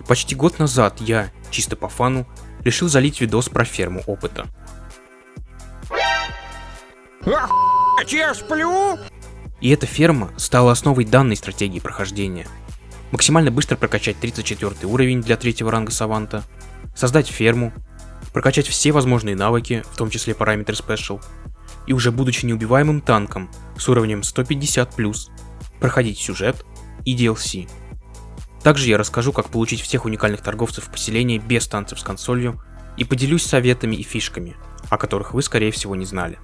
Почти год назад я, чисто по фану, решил залить видос про ферму опыта. Я сплю? И эта ферма стала основой данной стратегии прохождения. Максимально быстро прокачать 34 уровень для 3-го ранга Саванта, создать ферму, прокачать все возможные навыки, в том числе параметры Special, и уже будучи неубиваемым танком с уровнем 150+, проходить сюжет и DLC. Также я расскажу, как получить всех уникальных торговцев в поселении без танцев с консолью и поделюсь советами и фишками, о которых вы скорее всего не знали.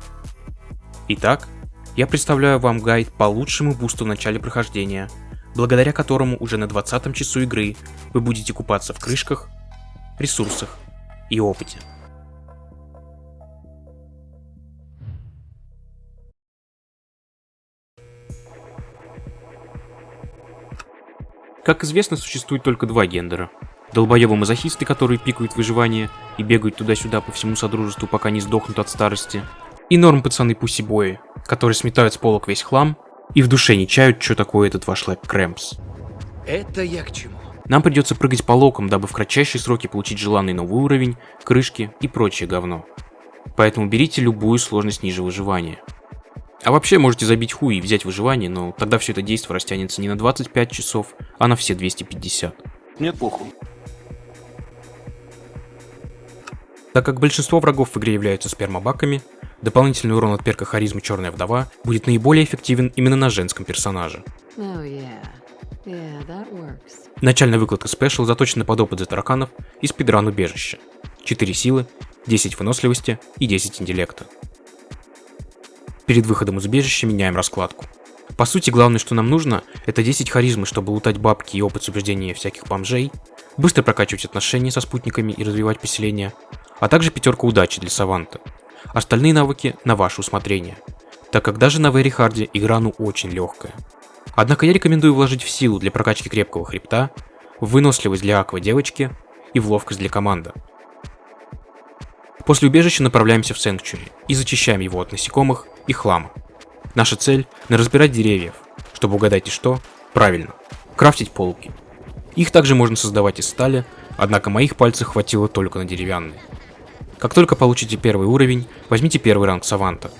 Итак, я представляю вам гайд по лучшему бусту в начале прохождения, благодаря которому уже на 20-м часу игры вы будете купаться в крышках, ресурсах и опыте. Как известно, существует только два гендера. Долбоебы-мазохисты, которые пикают выживание и бегают туда-сюда по всему содружеству, пока не сдохнут от старости. И норм-пацаны-пусси-бои, которые сметают с полок весь хлам и в душе не чают, что такое этот ваш лэп Крэмпс. Это я к чему? Нам придется прыгать по локам, дабы в кратчайшие сроки получить желанный новый уровень, крышки и прочее говно. Поэтому берите любую сложность ниже выживания. А вообще можете забить хуй и взять выживание, но тогда все это действо растянется не на 25 часов, а на все 250. Мне похуй. Так как большинство врагов в игре являются спермобаками, дополнительный урон от перка харизмы Черная Вдова будет наиболее эффективен именно на женском персонаже. Начальная выкладка Special заточена под опыт за тараканов и спидран убежища. 4 силы, 10 выносливости и 10 интеллекта. Перед выходом из убежища меняем раскладку. По сути, главное, что нам нужно, это 10 харизмы, чтобы лутать бабки и опыт с убеждения всяких бомжей, быстро прокачивать отношения со спутниками и развивать поселение, а также 5 удачи для Саванта. Остальные навыки на ваше усмотрение, так как даже на Very Hard игра очень легкая. Однако я рекомендую вложить в силу для прокачки крепкого хребта, в выносливость для аква девочки и в ловкость для команды. После убежища направляемся в Sanctuary и зачищаем его от насекомых и хлама. Наша цель – разбирать деревьев, чтобы, угадайте что? Правильно, крафтить полки. Их также можно создавать из стали, однако моих пальцев хватило только на деревянные. Как только получите первый уровень, возьмите первый ранг Саванта.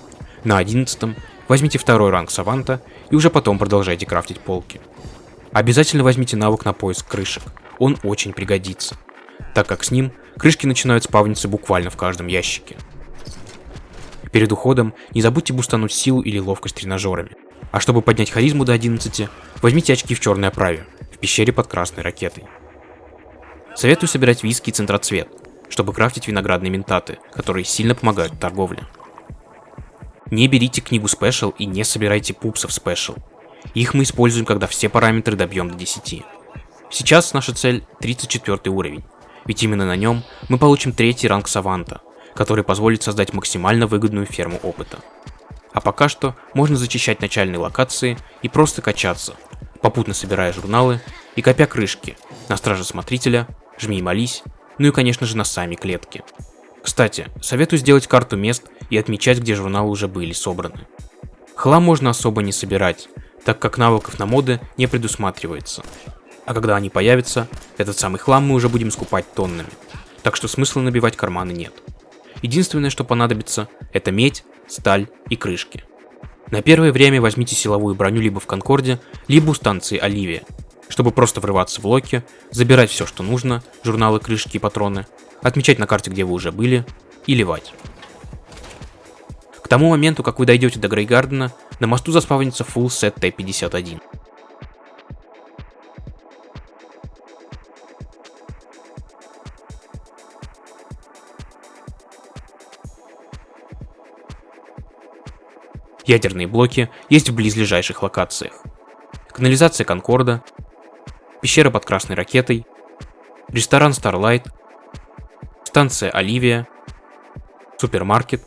На 11-м возьмите второй ранг Саванта и уже потом продолжайте крафтить полки. Обязательно возьмите навык на поиск крышек, он очень пригодится, так как с ним крышки начинают спавниться буквально в каждом ящике. Перед уходом не забудьте бустануть силу или ловкость тренажерами. А чтобы поднять харизму до 11, возьмите очки в черной оправе, в пещере под красной ракетой. Советую собирать виски и центроцвет, чтобы крафтить виноградные ментаты, которые сильно помогают в торговле. Не берите книгу Special и не собирайте пупсов Special. Их мы используем, когда все параметры добьем до 10. Сейчас наша цель 34 уровень, ведь именно на нем мы получим 3-й ранг Саванта, который позволит создать максимально выгодную ферму опыта. А пока что можно зачищать начальные локации и просто качаться, попутно собирая журналы и копя крышки на Страже Смотрителя, Жми и Молись, ну и конечно же на сами клетки. Кстати, советую сделать карту мест и отмечать, где журналы уже были собраны. Хлам можно особо не собирать, так как навыков на моды не предусматривается. А когда они появятся, этот самый хлам мы уже будем скупать тоннами, так что смысла набивать карманы нет. Единственное, что понадобится, это медь, сталь и крышки. На первое время возьмите силовую броню либо в Конкорде, либо у станции Оливия, чтобы просто врываться в локи, забирать все, что нужно, журналы, крышки и патроны, отмечать на карте, где вы уже были, и ливать. К тому моменту, как вы дойдете до Грейгардена, на мосту заспавнится full set Т-51. Ядерные блоки есть в близлежащих локациях. Канализация Конкорда, пещера под красной ракетой, ресторан Starlight, станция Оливия, супермаркет,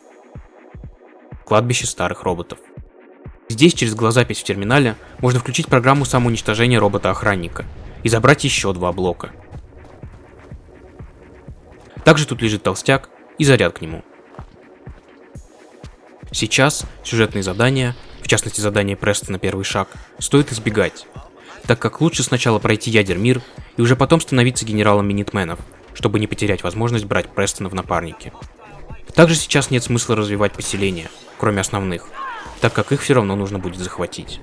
кладбище старых роботов. Здесь через глазапись в терминале можно включить программу самоуничтожения робота-охранника и забрать еще 2 блока. Также тут лежит толстяк и заряд к нему. Сейчас сюжетные задания, в частности задание Престона «Первый шаг», стоит избегать, так как лучше сначала пройти Ядермир и уже потом становиться генералом Минитменов, чтобы не потерять возможность брать Престона в напарники. Также сейчас нет смысла развивать поселения, кроме основных, так как их все равно нужно будет захватить.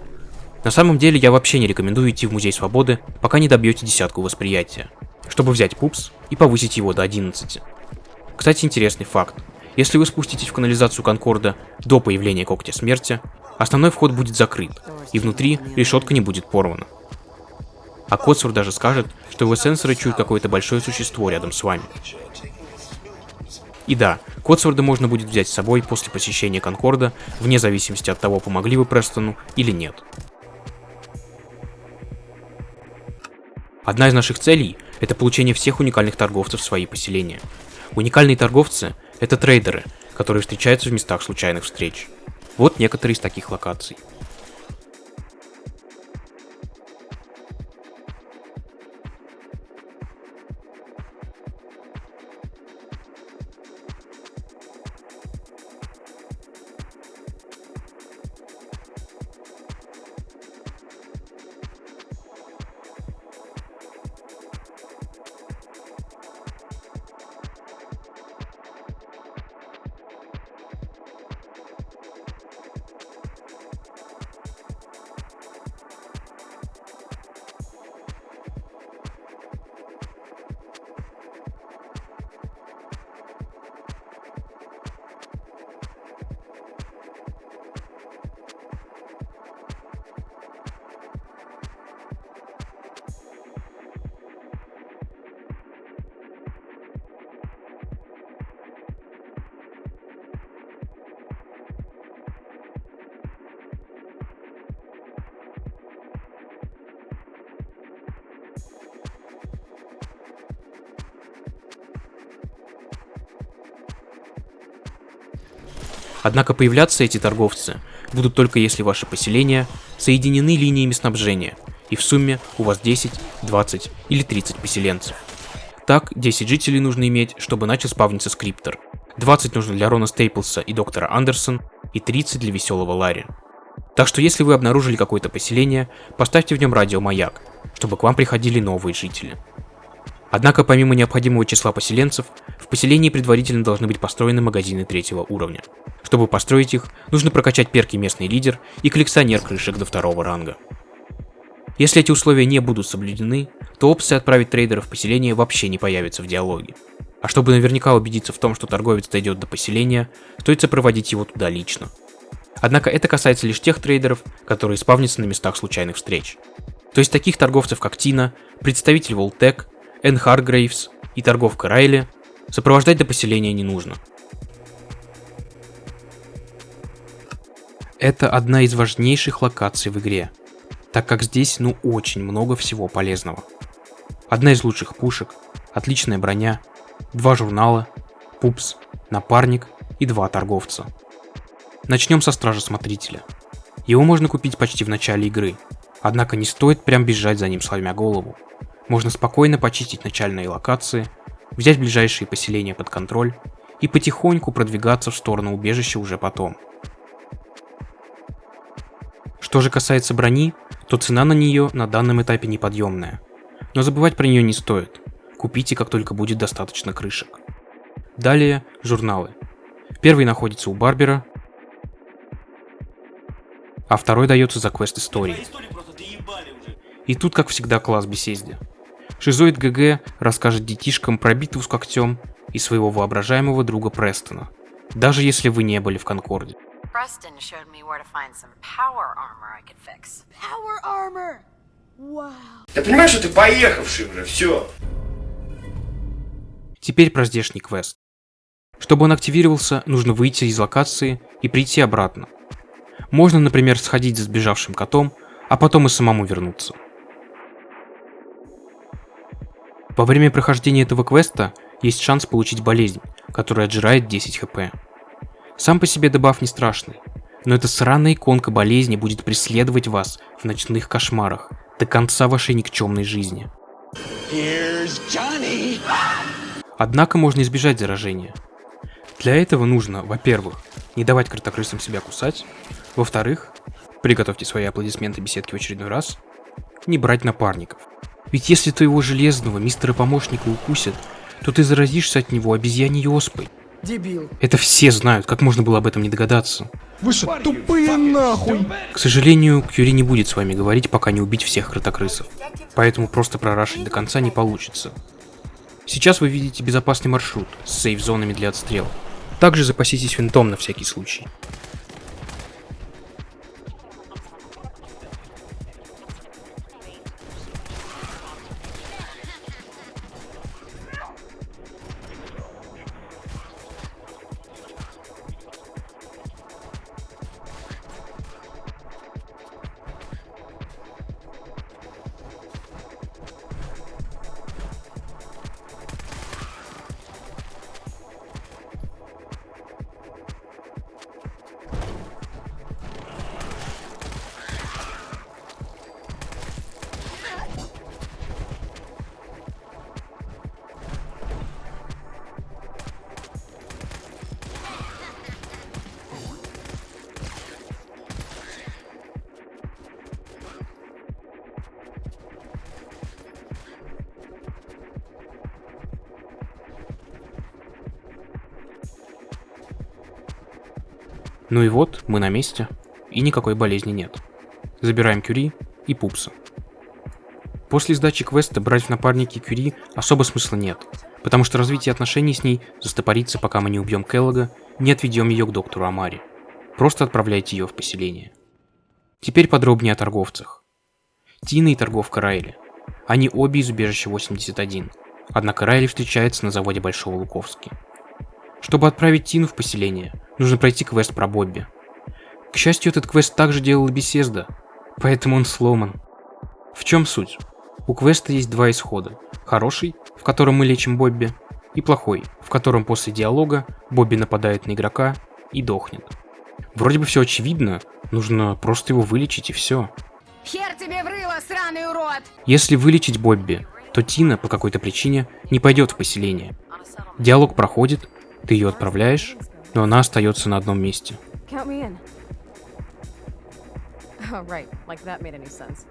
На самом деле я вообще не рекомендую идти в Музей Свободы, пока не добьете 10 восприятия, чтобы взять пупс и повысить его до 11. Кстати, интересный факт. Если вы спуститесь в канализацию Конкорда до появления Когтя Смерти, основной вход будет закрыт, и внутри решетка не будет порвана. А Котсворт даже скажет, что его сенсоры чуют какое-то большое существо рядом с вами. И да, Котсворда можно будет взять с собой после посещения Конкорда, вне зависимости от того, помогли вы Престону или нет. Одна из наших целей – это получение всех уникальных торговцев в свои поселения. Уникальные торговцы – это трейдеры, которые встречаются в местах случайных встреч. Вот некоторые из таких локаций. Однако появляться эти торговцы будут только если ваши поселения соединены линиями снабжения, и в сумме у вас 10, 20 или 30 поселенцев. Так, 10 жителей нужно иметь, чтобы начал спавниться скриптор, 20 нужно для Рона Стейплса и доктора Андерсон, и 30 для веселого Ларри. Так что если вы обнаружили какое-то поселение, поставьте в нем радиомаяк, чтобы к вам приходили новые жители. Однако помимо необходимого числа поселенцев, в поселении предварительно должны быть построены магазины 3-го уровня. Чтобы построить их, нужно прокачать перки местный лидер и коллекционер крышек до 2-го ранга. Если эти условия не будут соблюдены, то опция отправить трейдера в поселение вообще не появится в диалоге. А чтобы наверняка убедиться в том, что торговец дойдет до поселения, стоит сопроводить его туда лично. Однако это касается лишь тех трейдеров, которые спавнятся на местах случайных встреч. То есть таких торговцев как Тина, представитель Волтек, Энн Харгрейвс и торговка Райли сопровождать до поселения не нужно. Это одна из важнейших локаций в игре, так как здесь очень много всего полезного. Одна из лучших пушек, отличная броня, 2 журнала, пупс, напарник и 2 торговца. Начнем со Стража Смотрителя. Его можно купить почти в начале игры, однако не стоит прям бежать за ним сломя голову. Можно спокойно почистить начальные локации, взять ближайшие поселения под контроль и потихоньку продвигаться в сторону убежища уже потом. Что же касается брони, то цена на нее на данном этапе неподъемная. Но забывать про нее не стоит. Купите, как только будет достаточно крышек. Далее журналы. Первый находится у Барбера, а второй дается за квест истории. И тут, как всегда, класс беседы. Шизоид ГГ расскажет детишкам про битву с Когтем и своего воображаемого друга Престона, даже если вы не были в Конкорде. Preston showed me where to find some power armor I could fix. Power armor! Wow. Ты понимаешь, что ты поехавший уже, все. Теперь про здешний квест. Чтобы он активировался, нужно выйти из локации и прийти обратно. Можно, например, сходить за сбежавшим котом, а потом и самому вернуться. Во время прохождения этого квеста есть шанс получить болезнь, которая отжирает 10 хп. Сам по себе дебаф не страшный, но эта сраная иконка болезни будет преследовать вас в ночных кошмарах до конца вашей никчемной жизни. Однако можно избежать заражения. Для этого нужно, во-первых, не давать кротокрысам себя кусать, во-вторых, приготовьте свои аплодисменты беседки в очередной раз, не брать напарников. Ведь если твоего железного мистера-помощника укусят, то ты заразишься от него обезьяньей оспой. Дебил. Это все знают, как можно было об этом не догадаться. Вы что, тупые нахуй? К сожалению, Кюри не будет с вами говорить, пока не убить всех кротокрысов. Поэтому просто прорашить до конца не получится. Сейчас вы видите безопасный маршрут с сейф-зонами для отстрела. Также запаситесь винтом на всякий случай. Ну и вот, мы на месте, и никакой болезни нет. Забираем Кюри и Пупса. После сдачи квеста брать в напарники Кюри особо смысла нет, потому что развитие отношений с ней застопорится, пока мы не убьем Келлога, не отведем ее к доктору Амари. Просто отправляйте ее в поселение. Теперь подробнее о торговцах. Тина и торговка Райли. Они обе из убежища 81, однако Райли встречается на заводе Большого Луковски. Чтобы отправить Тину в поселение, нужно пройти квест про Бобби. К счастью, этот квест также делала Бесезда, поэтому он сломан. В чем суть? У квеста есть два исхода. Хороший, в котором мы лечим Бобби, и плохой, в котором после диалога Бобби нападает на игрока и дохнет. Вроде бы все очевидно, нужно просто его вылечить и все. Хер тебе в рыло, сраный урод! Если вылечить Бобби, то Тина по какой-то причине не пойдет в поселение. Диалог проходит, ты ее отправляешь, но она остается на одном месте. Count me in. Oh, right. Like that made any sense.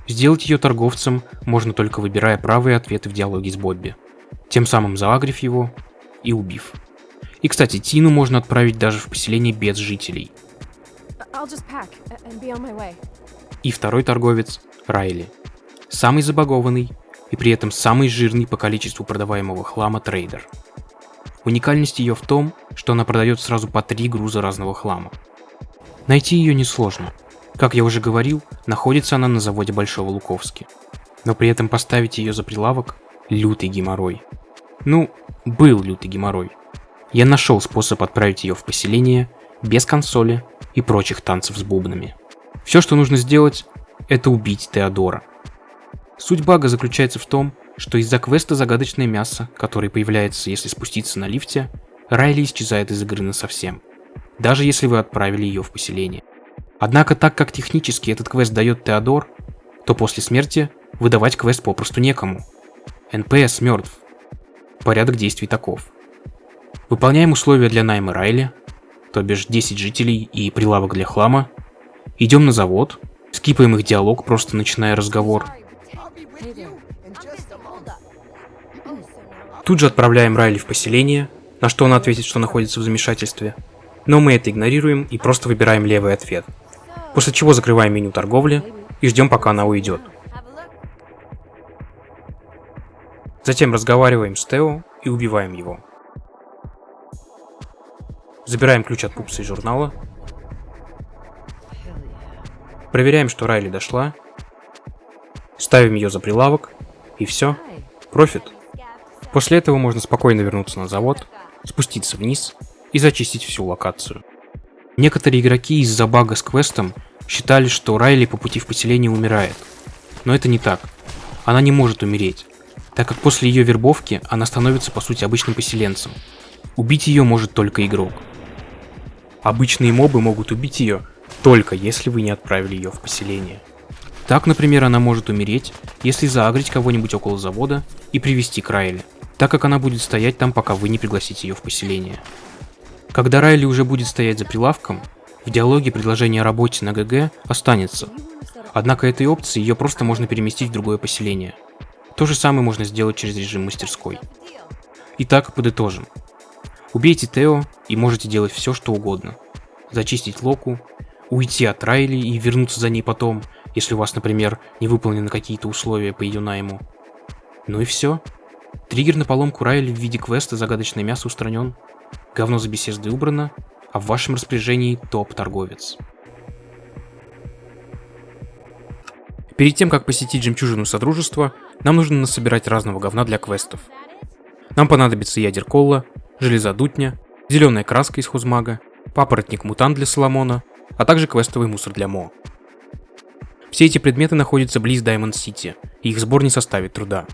Сделать ее торговцем можно только выбирая правые ответы в диалоге с Бобби, тем самым заагрив его и убив. И, кстати, Тину можно отправить даже в поселение без жителей. I'll just pack and be on my way. И второй торговец – Райли. Самый забагованный и при этом самый жирный по количеству продаваемого хлама трейдер. Уникальность ее в том, что она продает сразу по 3 груза разного хлама. Найти ее несложно. Как я уже говорил, находится она на заводе Большого Луковски. Но при этом поставить ее за прилавок – лютый геморрой. Ну, был лютый геморрой. Я нашел способ отправить ее в поселение без консоли и прочих танцев с бубнами. Все, что нужно сделать, это убить Теодора. Суть бага заключается в том, что из-за квеста «Загадочное мясо», который появляется, если спуститься на лифте, Райли исчезает из игры насовсем, даже если вы отправили ее в поселение. Однако, так как технически этот квест дает Теодор, то после смерти выдавать квест попросту некому. НПС мертв. Порядок действий таков. Выполняем условия для найма Райли, то бишь 10 жителей и прилавок для хлама. Идем на завод, скипаем их диалог, просто начиная разговор. Тут же отправляем Райли в поселение, на что она ответит, что находится в замешательстве. Но мы это игнорируем и просто выбираем левый ответ. После чего закрываем меню торговли и ждем, пока она уйдет. Затем разговариваем с Тео и убиваем его. Забираем ключ от Пупса из журнала. Проверяем, что Райли дошла. Ставим ее за прилавок. И все. Профит. После этого можно спокойно вернуться на завод, спуститься вниз и зачистить всю локацию. Некоторые игроки из-за бага с квестом считали, что Райли по пути в поселение умирает. Но это не так. Она не может умереть, так как после ее вербовки она становится по сути обычным поселенцем. Убить ее может только игрок. Обычные мобы могут убить ее только если вы не отправили ее в поселение. Так, например, она может умереть, если заагрить кого-нибудь около завода и привести к Райли, так как она будет стоять там, пока вы не пригласите ее в поселение. Когда Райли уже будет стоять за прилавком, В диалоге предложение о работе на ГГ останется, однако этой опции ее просто можно переместить в другое поселение. То же самое можно сделать через режим мастерской. Итак, подытожим. Убейте Тео и можете делать все, что угодно. Зачистить Локу, уйти от Райли и вернуться за ней потом, если у вас, например, не выполнены какие-то условия по ее найму. Ну и все. Триггер на поломку Райли в виде квеста «Загадочное мясо» устранен, говно за беседой убрано, а в вашем распоряжении топ-торговец. Перед тем, как посетить жемчужину Содружества, нам нужно насобирать разного говна для квестов. Нам понадобится ядер-колла, железодутня, зеленая краска из хозмага, папоротник-мутант для Соломона, а также квестовый мусор для Мо. Все эти предметы находятся близ Даймонд-Сити, и их сбор не составит труда.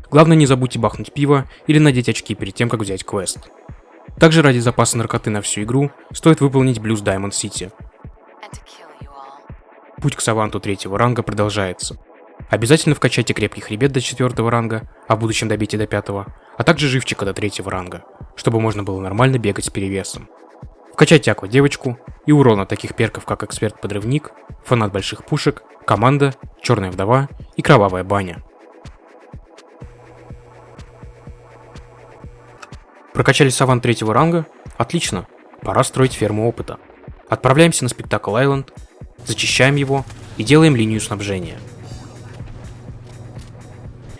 Главное, не забудьте бахнуть пиво или надеть очки перед тем, как взять квест. Также ради запаса наркоты на всю игру стоит выполнить Блюз Даймонд-Сити. Путь к Саванту 3-го ранга продолжается. Обязательно вкачайте крепкий хребет до 4-го ранга, а в будущем добейте до 5-го, а также живчика до 3-го ранга, чтобы можно было нормально бегать с перевесом. Вкачайте аква-девочку и урона таких перков, как эксперт-подрывник, фанат больших пушек, команда, черная вдова и кровавая баня. Прокачали Савант 3-го ранга? Отлично, пора строить ферму опыта. Отправляемся на Спектакль Айленд, зачищаем его и делаем линию снабжения.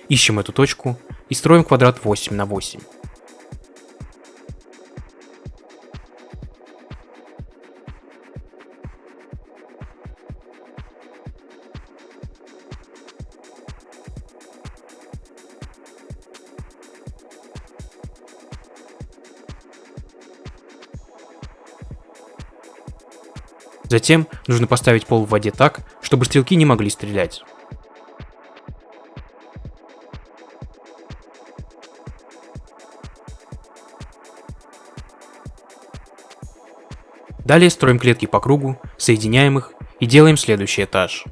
Ищем эту точку и строим квадрат 8 на 8. Затем нужно поставить пол в воде так, чтобы стрелки не могли стрелять. Далее строим клетки по кругу, соединяем их и делаем следующий этаж.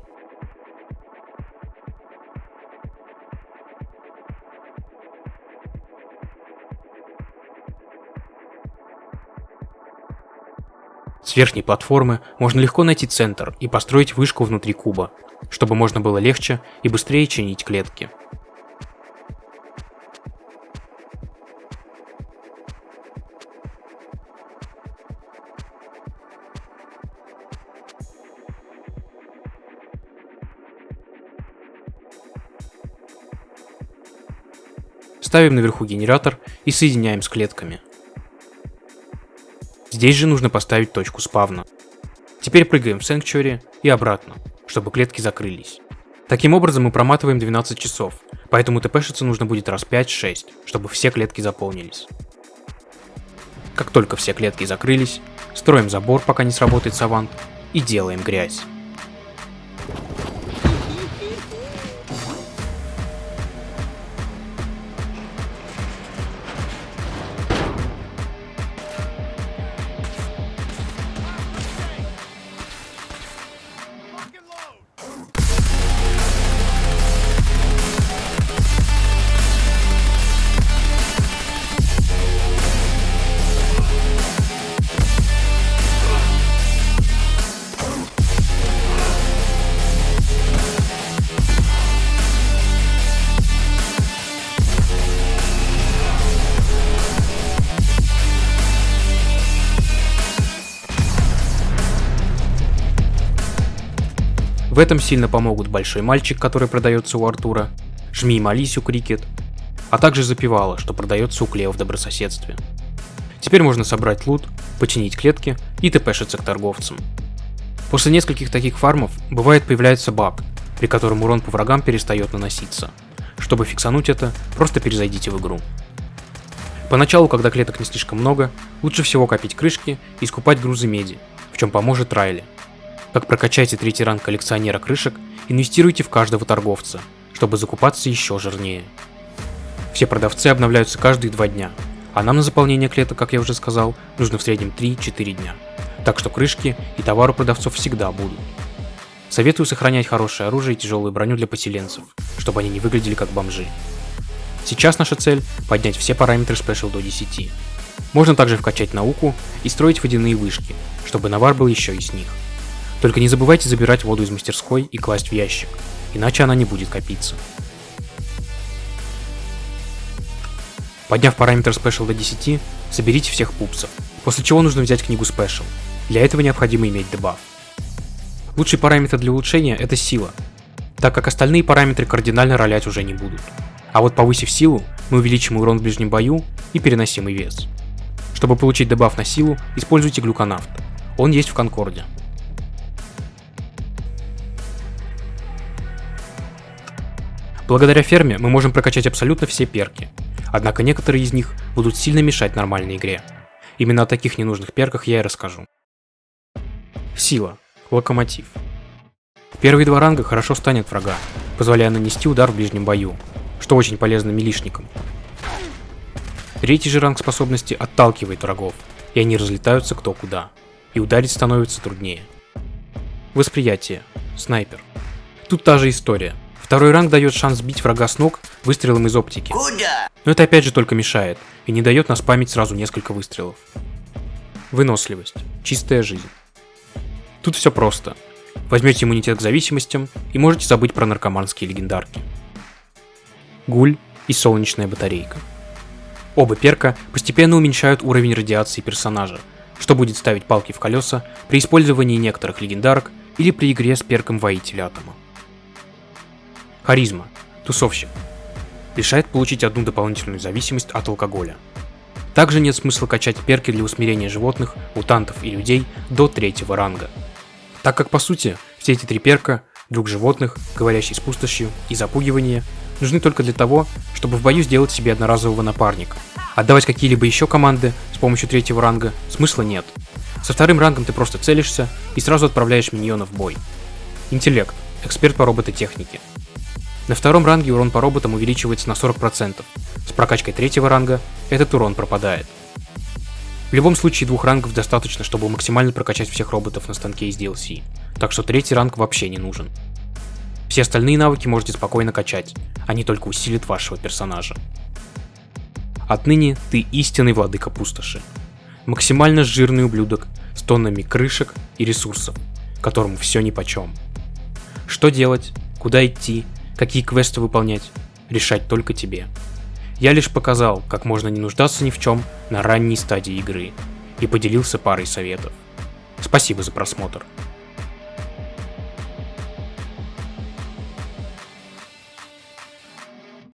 С верхней платформы можно легко найти центр и построить вышку внутри куба, чтобы можно было легче и быстрее чинить клетки. Ставим наверху генератор и соединяем с клетками. Здесь же нужно поставить точку спавна. Теперь прыгаем в Sanctuary и обратно, чтобы клетки закрылись. Таким образом мы проматываем 12 часов, поэтому тпшиться нужно будет раз 5-6, чтобы все клетки заполнились. Как только все клетки закрылись, строим забор, пока не сработает Савант, и делаем грязь. В этом сильно помогут большой мальчик, который продается у Артура, жми и молись у Крикет, а также запевала, что продается у Клео в добрососедстве. Теперь можно собрать лут, починить клетки и тпшиться к торговцам. После нескольких таких фармов бывает появляется баг, при котором урон по врагам перестает наноситься. Чтобы фиксануть это, просто перезайдите в игру. Поначалу, когда клеток не слишком много, лучше всего копить крышки и скупать грузы меди, в чем поможет Райли. Как прокачайте 3-й ранг коллекционера крышек, инвестируйте в каждого торговца, чтобы закупаться еще жирнее. Все продавцы обновляются каждые 2 дня, а нам на заполнение клеток, как я уже сказал, нужно в среднем 3-4 дня. Так что крышки и товар у продавцов всегда будут. Советую сохранять хорошее оружие и тяжелую броню для поселенцев, чтобы они не выглядели как бомжи. Сейчас наша цель – поднять все параметры Special до 10. Можно также вкачать науку и строить водяные вышки, чтобы навар был еще из них. Только не забывайте забирать воду из мастерской и класть в ящик, иначе она не будет копиться. Подняв параметр Special до 10, соберите всех пупсов, после чего нужно взять книгу Special. Для этого необходимо иметь дебаф. Лучший параметр для улучшения — это сила, так как остальные параметры кардинально ролять уже не будут. А вот повысив силу, мы увеличим урон в ближнем бою и переносимый вес. Чтобы получить дебаф на силу, используйте глюконавт. Он есть в Конкорде. Благодаря ферме мы можем прокачать абсолютно все перки, однако некоторые из них будут сильно мешать нормальной игре. Именно о таких ненужных перках я и расскажу. Сила. Локомотив. Первые два ранга хорошо станет врага, позволяя нанести удар в ближнем бою, что очень полезно милишникам. Третий же ранг способности отталкивает врагов, и они разлетаются кто куда, и ударить становится труднее. Восприятие. Снайпер. Тут та же история. Второй ранг дает шанс сбить врага с ног выстрелом из оптики. Но это опять же только мешает, и не дает наспамить сразу несколько выстрелов. Выносливость. Чистая жизнь. Тут все просто. Возьмете иммунитет к зависимостям и можете забыть про наркоманские легендарки. Гуль и солнечная батарейка. Оба перка постепенно уменьшают уровень радиации персонажа, что будет ставить палки в колеса при использовании некоторых легендарок или при игре с перком Воителя Атома. Харизма. Тусовщик. Решает получить одну дополнительную зависимость от алкоголя. Также нет смысла качать перки для усмирения животных, мутантов и людей до 3-го ранга, так как по сути все эти три перка, друг животных, говорящий с пустошью и запугивание, нужны только для того, чтобы в бою сделать себе одноразового напарника. Отдавать какие-либо еще команды с помощью 3-го ранга смысла нет. Со 2-м рангом ты просто целишься и сразу отправляешь миньонов в бой. Интеллект. Эксперт по робототехнике. На 2-м ранге урон по роботам увеличивается на 40%. С прокачкой 3-го ранга этот урон пропадает. В любом случае 2 рангов достаточно, чтобы максимально прокачать всех роботов на станке из DLC, так что 3-й ранг вообще не нужен. Все остальные навыки можете спокойно качать, они только усилят вашего персонажа. Отныне ты истинный владыка пустоши. Максимально жирный ублюдок с тоннами крышек и ресурсов, которому все нипочем. Что делать, куда идти, какие квесты выполнять, решать только тебе. Я лишь показал, как можно не нуждаться ни в чем на ранней стадии игры, и поделился парой советов. Спасибо за просмотр.